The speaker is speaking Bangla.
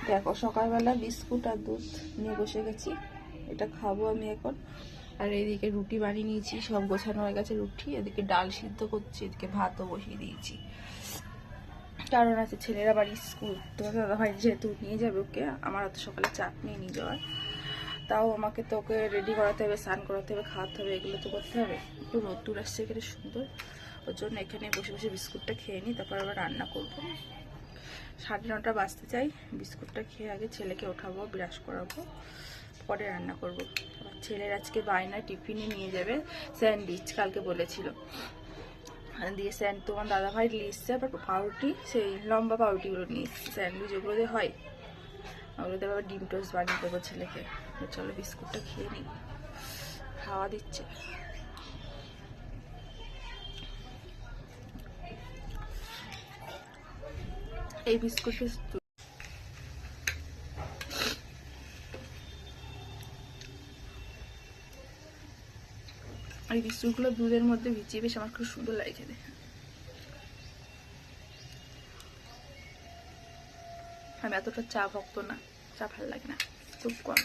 দেখো সকালবেলা বিস্কুট আর দুধ নিয়ে বসে গেছি, এটা খাবো আমি এখন। আর এদিকে রুটি বানিয়ে নিয়েছি, সব গোছানো হয়ে গেছে রুটি। এদিকে ডাল সিদ্ধ করছি, এদিকে ভাতও বসিয়ে দিয়েছি। কারণ আছে ছেলেরা বাড়ি স্কুল, তোমার দাদা ভাই যেহেতু নিয়ে যাবে ওকে, আমার অত সকালে চাপ নিয়ে নিয়ে যাওয়ার। তাও আমাকে তো ওকে রেডি করাতে হবে, স্নান করাতে হবে, খাওয়াতে হবে, এগুলো তো করতে হবে। একটু রোদ্দুর আসছে এখানে সুন্দর, ওর জন্য এখানে বসে বসে বিস্কুটটা খেয়ে নিই, তারপর আবার রান্না করবো। 9:30 বাজতে চাই। বিস্কুটটা খেয়ে আগে ছেলেকে ওঠাবো, ব্রাশ করাবো, পরে রান্না করব। আমার ছেলের আজকে বায়না টিফিনে নিয়ে যাবে স্যান্ডউইচ, কালকে বলেছিল দিয়ে তোমার দাদাভাই নিয়ে এসছে। আবার পাউরুটি, সেই লম্বা পাউরুটিগুলো নিয়ে এসছে, স্যান্ডউইচ ওগুলো দিয়ে হয়, ওগুলোতে আবার ডিম টোস্ট বানিয়ে দেবো ছেলেকে। চলো বিস্কুটটা খেয়ে নিই, খাওয়া দিচ্ছে। এই বিস্কুটটা এই বিস্কুটগুলো দুধের মধ্যে ভিজিয়ে বেশ আমার খুব সুন্দর লাগে খেতে। আমি এতটা চা ভক্ত না, চা ভালো লাগে না, খুব কম।